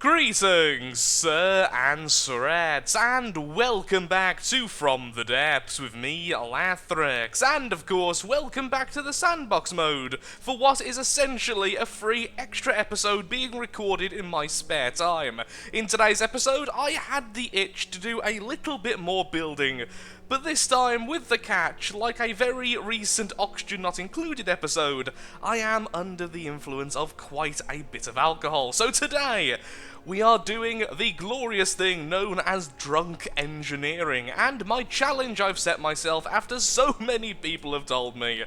Greetings, sir and sirettes, and welcome back to From the Depths with me, Lathrex, and of course, welcome back to the sandbox mode, for what is essentially a free extra episode being recorded in my spare time. In today's episode, I had the itch to do a little bit more building, but this time, with the catch, like a very recent Oxygen Not Included episode, I am under the influence of quite a bit of alcohol. So today, we are doing the glorious thing known as drunk engineering, and my challenge I've set myself after so many people have told me.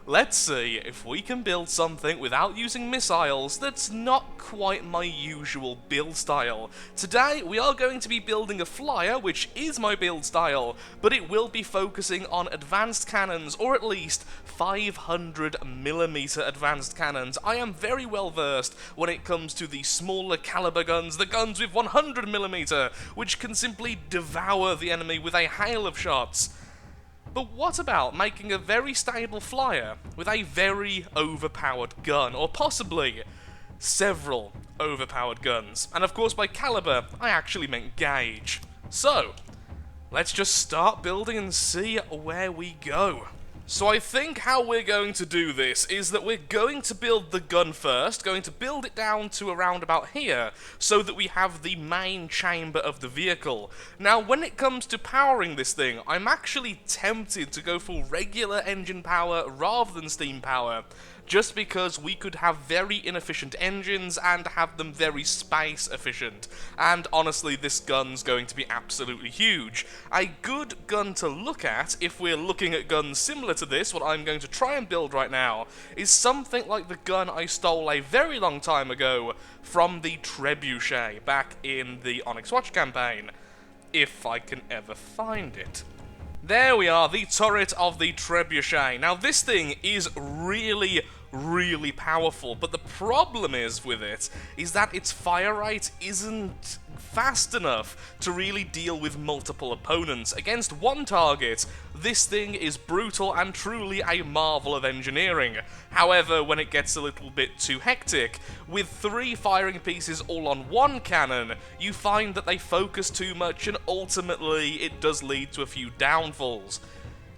Let's see if we can build something without using missiles that's not quite my usual build style. Today, we are going to be building a flyer, which is my build style, but it will be focusing on advanced cannons, or at least 500mm advanced cannons. I am very well versed when it comes to the smaller caliber guns, the guns with 100mm, which can simply devour the enemy with a hail of shots. But what about making a very stable flyer with a very overpowered gun, or possibly several overpowered guns? And of course by caliber, I actually meant gauge. So, let's just start building and see where we go. So I think how we're going to do this is that we're going to build the gun first, going to build it down to around about here, so that we have the main chamber of the vehicle. Now, when it comes to powering this thing, I'm actually tempted to go for regular engine power rather than steam power, just because we could have very inefficient engines and have them very space efficient. And honestly, this gun's going to be absolutely huge. A good gun to look at, if we're looking at guns similar to this, what I'm going to try and build right now, is something like the gun I stole a very long time ago from the Trebuchet back in the Onyx Watch campaign, if I can ever find it. There we are, the turret of the Trebuchet. Now this thing is really powerful, but the problem is with it is that its fire rate isn't fast enough to really deal with multiple opponents. Against one target, this thing is brutal and truly a marvel of engineering. However, when it gets a little bit too hectic, with 3 firing pieces all on one cannon, you find that they focus too much and ultimately it does lead to a few downfalls.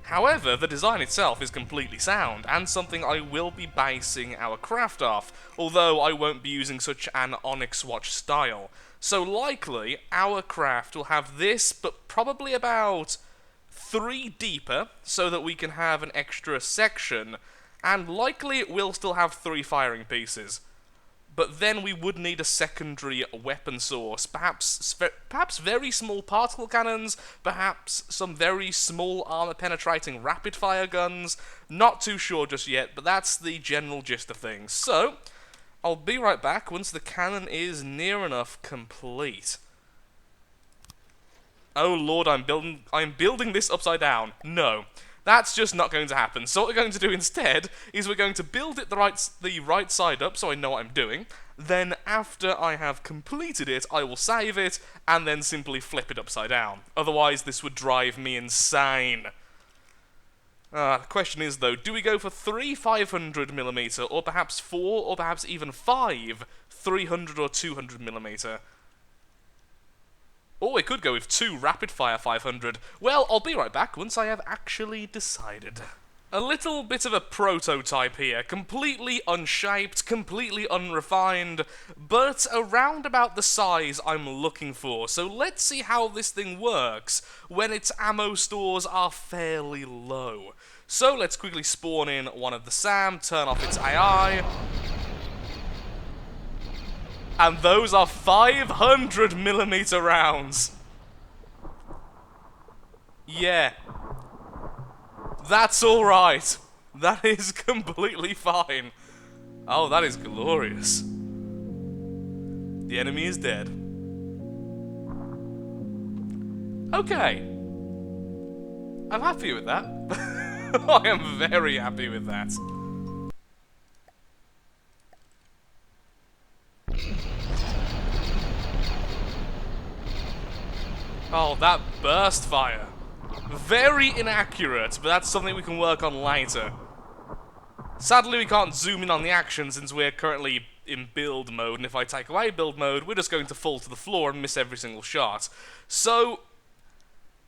However, the design itself is completely sound, and something I will be basing our craft off, although I won't be using such an Onyx Watch style. So likely, our craft will have this, but probably about 3 deeper, so that we can have an extra section, and likely it will still have 3 firing pieces. But then we would need a secondary weapon source, perhaps very small particle cannons, perhaps some very small armor-penetrating rapid-fire guns. Not too sure just yet, but that's the general gist of things. So, I'll be right back once the cannon is near enough complete. Oh lord, I'm building this upside down. No. That's just not going to happen. So what we're going to do instead is we're going to build it the right side up so I know what I'm doing. Then after I have completed it, I will save it and then simply flip it upside down. Otherwise, this would drive me insane. The question is though, do we go for 3 500mm or perhaps 4 or perhaps even 5 300 or 200mm? Or we could go with 2 rapid-fire 500. Well, I'll be right back once I have actually decided. A little bit of a prototype here, completely unshaped, completely unrefined, but around about the size I'm looking for. So let's see how this thing works when its ammo stores are fairly low. So let's quickly spawn in one of the SAM, turn off its AI. And those are 500mm rounds. Yeah. That's alright. That is completely fine. Oh, that is glorious. The enemy is dead. Okay. I'm happy with that. I am very happy with that. Oh, that burst fire. Very inaccurate, but that's something we can work on later. Sadly, we can't zoom in on the action since we're currently in build mode, and if I take away build mode, we're just going to fall to the floor and miss every single shot. So,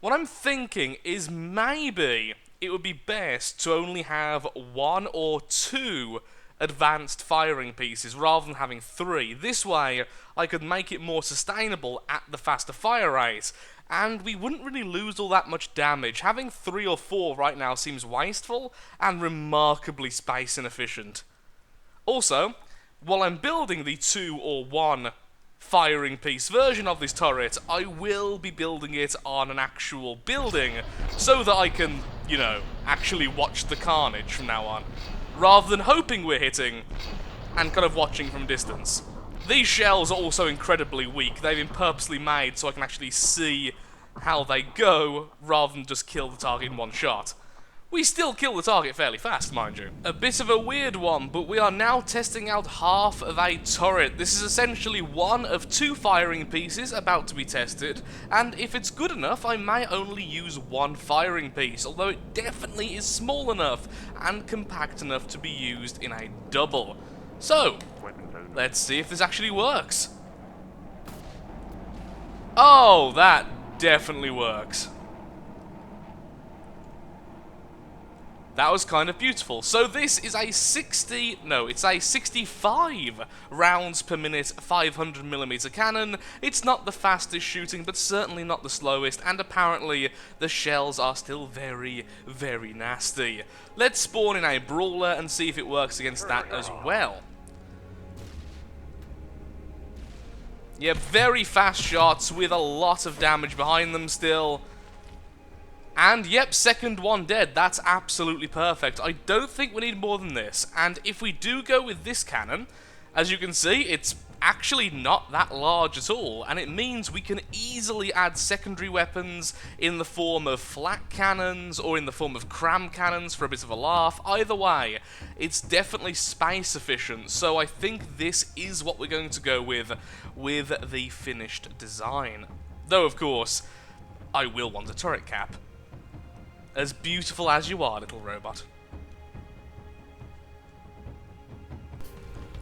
what I'm thinking is maybe it would be best to only have 1 or 2 advanced firing pieces rather than having 3. This way, I could make it more sustainable at the faster fire rate, and we wouldn't really lose all that much damage. Having 3 or 4 right now seems wasteful and remarkably space inefficient. Also, while I'm building the 2 or 1 firing piece version of this turret, I will be building it on an actual building so that I can, you know, actually watch the carnage from now on, rather than hoping we're hitting and kind of watching from distance. These shells are also incredibly weak. They've been purposely made so I can actually see how they go rather than just kill the target in one shot. We still kill the target fairly fast, mind you. A bit of a weird one, but we are now testing out half of a turret. This is essentially 1 of 2 firing pieces about to be tested, and if it's good enough, I may only use 1 firing piece, although it definitely is small enough and compact enough to be used in a double. So, let's see if this actually works. Oh, that definitely works. That was kind of beautiful. So this is a 65 rounds per minute 500mm cannon. It's not the fastest shooting, but certainly not the slowest, and apparently the shells are still very, very nasty. Let's spawn in a brawler and see if it works against that as well. Yeah, very fast shots with a lot of damage behind them still. And yep, second one dead. That's absolutely perfect. I don't think we need more than this. And if we do go with this cannon, as you can see, it's actually not that large at all. And it means we can easily add secondary weapons in the form of flak cannons or in the form of cram cannons for a bit of a laugh. Either way, it's definitely space efficient. So I think this is what we're going to go with the finished design. Though, of course, I will want a turret cap. As beautiful as you are, little robot.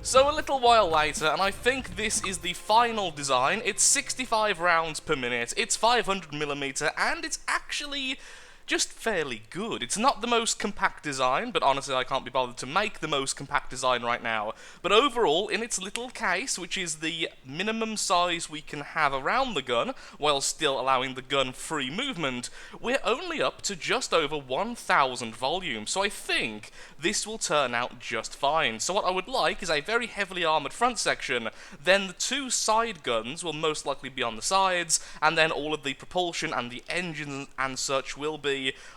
So a little while later, and I think this is the final design. It's 65 rounds per minute, it's 500mm, and it's actually just fairly good. It's not the most compact design, but honestly I can't be bothered to make the most compact design right now. But overall, in its little case, which is the minimum size we can have around the gun, while still allowing the gun free movement, we're only up to just over 1,000 volume, so I think this will turn out just fine. So what I would like is a very heavily armoured front section, then the 2 side guns will most likely be on the sides, and then all of the propulsion and the engines and such will be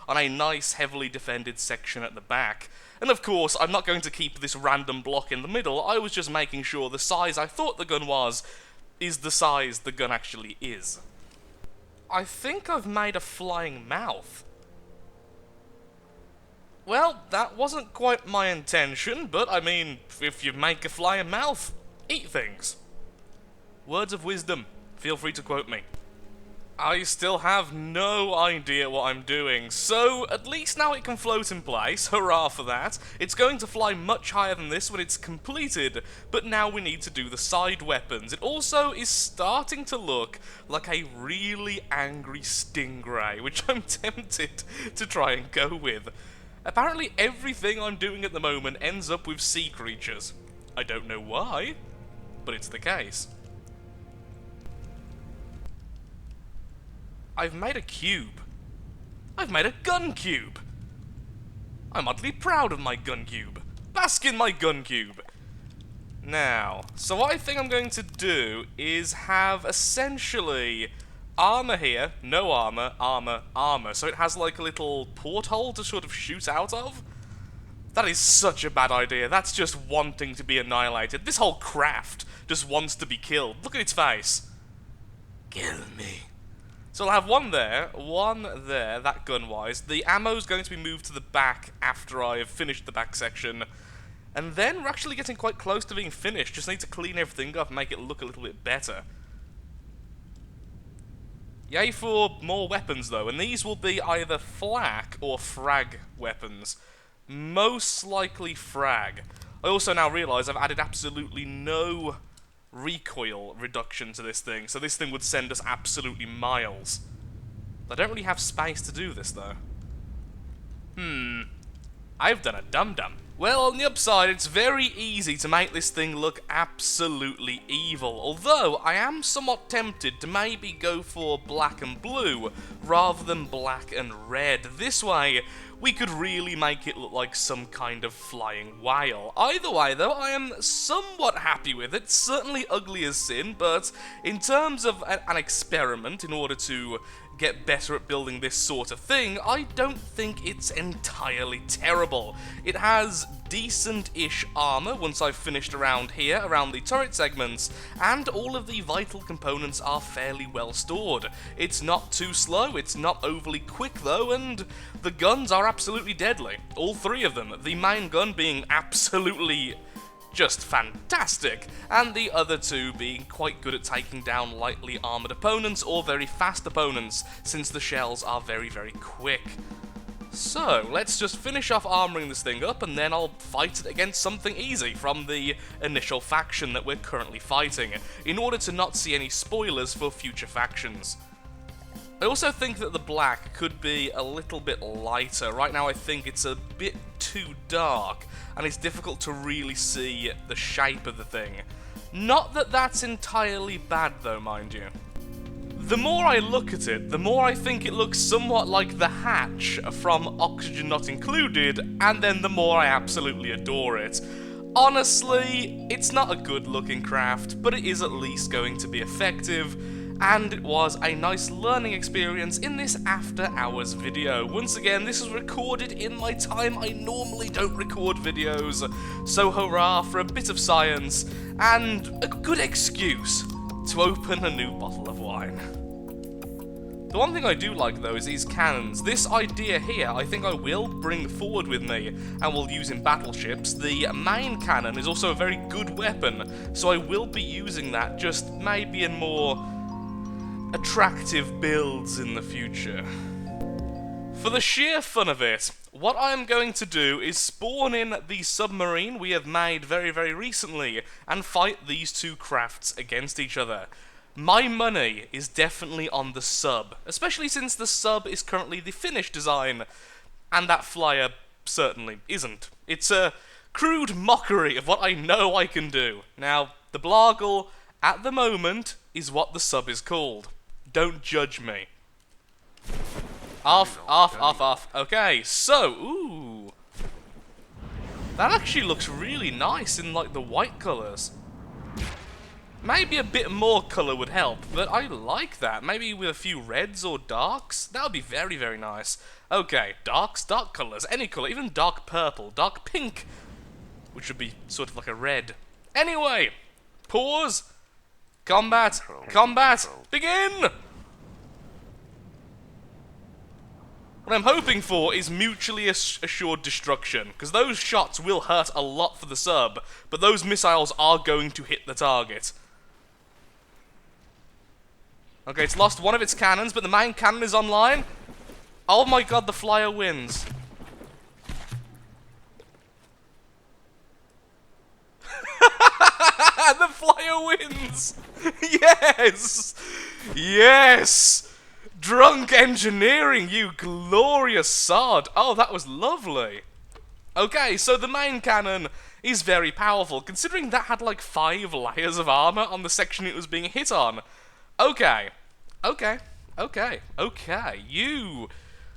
on a nice heavily defended section at the back. And of course, I'm not going to keep this random block in the middle. I was just making sure the size I thought the gun was is the size the gun actually is. I think I've made a flying mouth. Well, that wasn't quite my intention, but I mean, if you make a flying mouth, eat things. Words of wisdom. Feel free to quote me. I still have no idea what I'm doing, so at least now it can float in place, hurrah for that. It's going to fly much higher than this when it's completed, but now we need to do the side weapons. It also is starting to look like a really angry stingray, which I'm tempted to try and go with. Apparently everything I'm doing at the moment ends up with sea creatures. I don't know why, but it's the case. I've made a cube. I've made a gun cube. I'm oddly proud of my gun cube. Bask in my gun cube. Now, so what I think I'm going to do is have essentially armor here, no armor, armor, armor. So it has like a little porthole to sort of shoot out of. That is such a bad idea. That's just wanting to be annihilated. This whole craft just wants to be killed. Look at its face. Kill me. So I'll have one there, that gun-wise. The ammo's going to be moved to the back after I've finished the back section. And then we're actually getting quite close to being finished. Just need to clean everything up and make it look a little bit better. Yay for more weapons, though. And these will be either flak or frag weapons. Most likely frag. I also now realise I've added absolutely no recoil reduction to this thing, so this thing would send us absolutely miles. I don't really have space to do this, though. I've done a dum-dum. Well, on the upside, it's very easy to make this thing look absolutely evil, although I am somewhat tempted to maybe go for black and blue rather than black and red. This way, we could really make it look like some kind of flying whale. Either way, though, I am somewhat happy with it. Certainly ugly as sin, but in terms of an experiment in order to get better at building this sort of thing, I don't think it's entirely terrible. It has decent-ish armor once I've finished around here, around the turret segments, and all of the vital components are fairly well stored. It's not too slow, it's not overly quick though, and the guns are absolutely deadly. All three of them, the main gun being absolutely just fantastic, and the other two being quite good at taking down lightly armoured opponents or very fast opponents, since the shells are very, very quick. So, let's just finish off armouring this thing up, and then I'll fight it against something easy from the initial faction that we're currently fighting, in order to not see any spoilers for future factions. I also think that the black could be a little bit lighter. Right now I think it's a bit too dark, and it's difficult to really see the shape of the thing. Not that that's entirely bad though, mind you. The more I look at it, the more I think it looks somewhat like the hatch from Oxygen Not Included, and then the more I absolutely adore it. Honestly, it's not a good looking craft, but it is at least going to be effective, and it was a nice learning experience in this after hours video. Once again, this is recorded in my time I normally don't record videos, so hurrah for a bit of science and a good excuse to open a new bottle of wine. The one thing I do like though is these cannons. This idea here I think I will bring forward with me and will use in battleships. The main cannon is also a very good weapon, so I will be using that, just maybe in more attractive builds in the future. For the sheer fun of it, what I am going to do is spawn in the submarine we have made very, very recently and fight these two crafts against each other. My money is definitely on the sub, especially since the sub is currently the finished design, and that flyer certainly isn't. It's a crude mockery of what I know I can do. Now, the Blargle, at the moment, is what the sub is called. Don't judge me. Off. Okay, so, ooh. That actually looks really nice in, like, the white colours. Maybe a bit more colour would help, but I like that. Maybe with a few reds or darks. That would be very, very nice. Okay, darks, dark colours, any colour, even dark purple, dark pink, which would be sort of like a red. Anyway, pause, combat, begin! What I'm hoping for is mutually assured destruction, because those shots will hurt a lot for the sub, but those missiles are going to hit the target. Okay, it's lost one of its cannons, but the main cannon is online. Oh my god, the flyer wins. The flyer wins! Yes! Yes! Drunk engineering, you glorious sod! Oh, that was lovely. Okay, so the main cannon is very powerful, considering that had like 5 layers of armor on the section it was being hit on. Okay.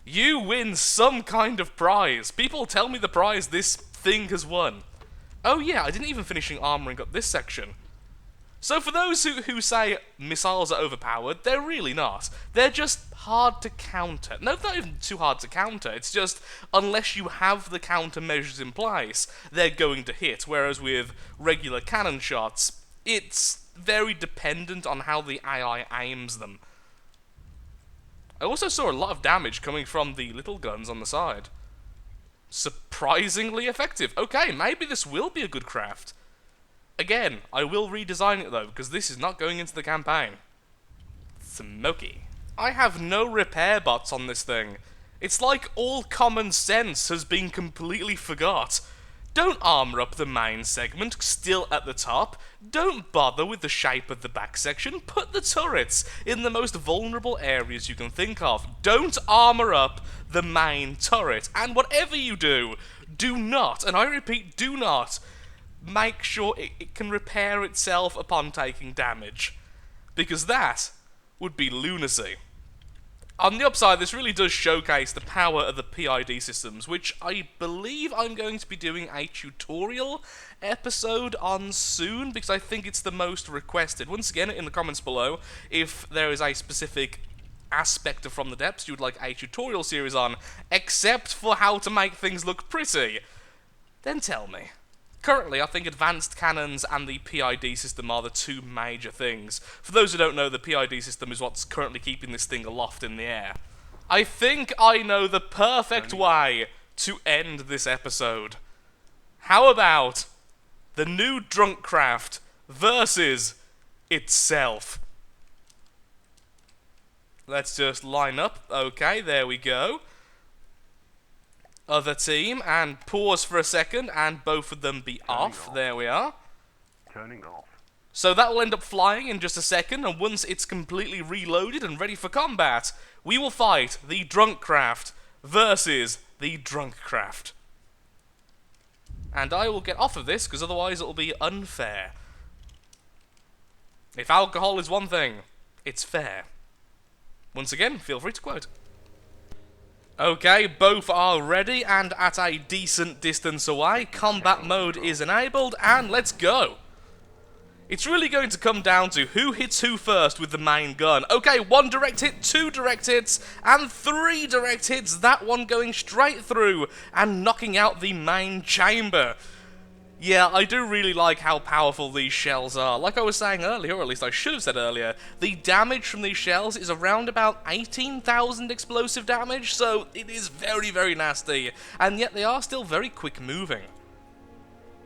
You win some kind of prize. People tell me the prize this thing has won. Oh yeah, I didn't even finish armoring up this section. So for those who say missiles are overpowered, they're really not. They're just hard to counter. No, they're not even too hard to counter. It's just, unless you have the countermeasures in place, they're going to hit. Whereas with regular cannon shots, it's very dependent on how the AI aims them. I also saw a lot of damage coming from the little guns on the side. Surprisingly effective. Okay, maybe this will be a good craft. Again, I will redesign it though, because this is not going into the campaign. Smoky. I have no repair bots on this thing. It's like all common sense has been completely forgot. Don't armour up the main segment, still at the top. Don't bother with the shape of the back section. Put the turrets in the most vulnerable areas you can think of. Don't armour up the main turret. And whatever you do, do not, and I repeat, do not, make sure it can repair itself upon taking damage. Because that would be lunacy. On the upside, this really does showcase the power of the PID systems, which I believe I'm going to be doing a tutorial episode on soon, because I think it's the most requested. Once again, in the comments below, if there is a specific aspect of From the Depths you would like a tutorial series on, except for how to make things look pretty, then tell me. Currently, I think advanced cannons and the PID system are the two major things. For those who don't know, the PID system is what's currently keeping this thing aloft in the air. I think I know the perfect way to end this episode. How about the new Drunkcraft versus itself? Let's just line up. Okay, there we go. Other team, and pause for a second, and both of them be off. There we are. Turning off. So that will end up flying in just a second, and once it's completely reloaded and ready for combat, we will fight the Drunkcraft versus the Drunkcraft. And I will get off of this, because otherwise it will be unfair. If alcohol is one thing, it's fair. Once again, feel free to quote. Okay, both are ready and at a decent distance away. Combat mode is enabled, and let's go. It's really going to come down to who hits who first with the main gun. Okay, 1 direct hit, 2 direct hits, and 3 direct hits. That one going straight through and knocking out the main chamber. Yeah, I do really like how powerful these shells are. Like I was saying earlier, or at least I should have said earlier, the damage from these shells is around about 18,000 explosive damage, so it is very, very nasty, and yet they are still very quick moving.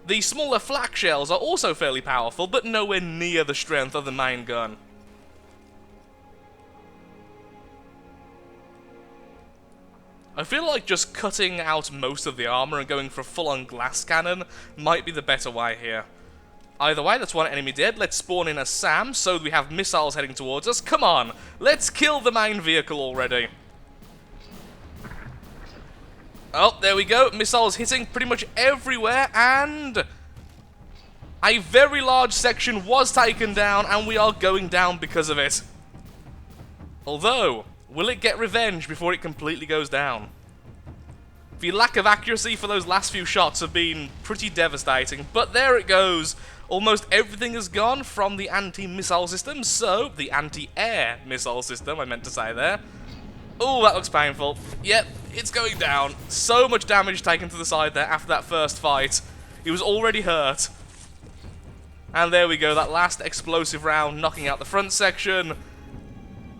The smaller flak shells are also fairly powerful, but nowhere near the strength of the main gun. I feel like just cutting out most of the armor and going for a full-on glass cannon might be the better way here. Either way, that's one enemy dead. Let's spawn in a SAM so we have missiles heading towards us. Come on, let's kill the main vehicle already. Oh, there we go. Missiles hitting pretty much everywhere, and a very large section was taken down, and we are going down because of it. Although, will it get revenge before it completely goes down? The lack of accuracy for those last few shots have been pretty devastating, but there it goes. Almost everything is gone from the anti-missile system, so the anti-air missile system, I meant to say there. Oh, that looks painful. Yep, it's going down. So much damage taken to the side there after that first fight. He was already hurt. And there we go, that last explosive round knocking out the front section.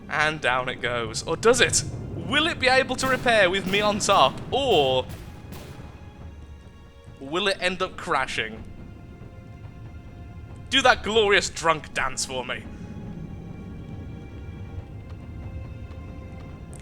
And down it goes. Or does it? Will it be able to repair with me on top? Or will it end up crashing? Do that glorious drunk dance for me.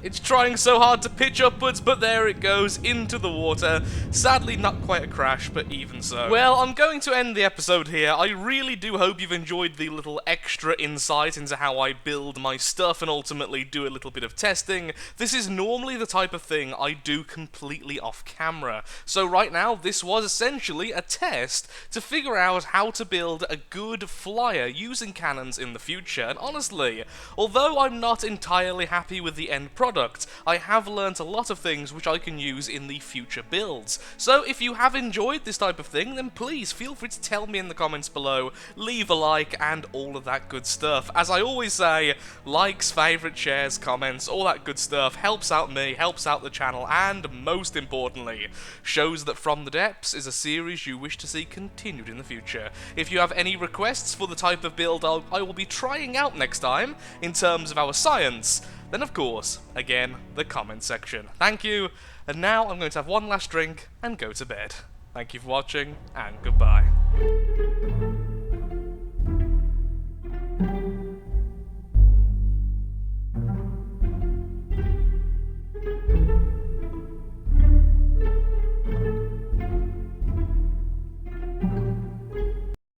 It's trying so hard to pitch upwards, but there it goes, into the water. Sadly, not quite a crash, but even so. Well, I'm going to end the episode here. I really do hope you've enjoyed the little extra insight into how I build my stuff and ultimately do a little bit of testing. This is normally the type of thing I do completely off camera. So right now, this was essentially a test to figure out how to build a good flyer using cannons in the future. And honestly, although I'm not entirely happy with the end product, I have learnt a lot of things which I can use in the future builds. So if you have enjoyed this type of thing, then please feel free to tell me in the comments below, leave a like, and all of that good stuff. As I always say, likes, favourites, shares, comments, all that good stuff helps out me, helps out the channel, and most importantly, shows that From the Depths is a series you wish to see continued in the future. If you have any requests for the type of build I will be trying out next time, in terms of our science, then of course, again, the comment section. Thank you, and now I'm going to have one last drink and go to bed. Thank you for watching, and goodbye.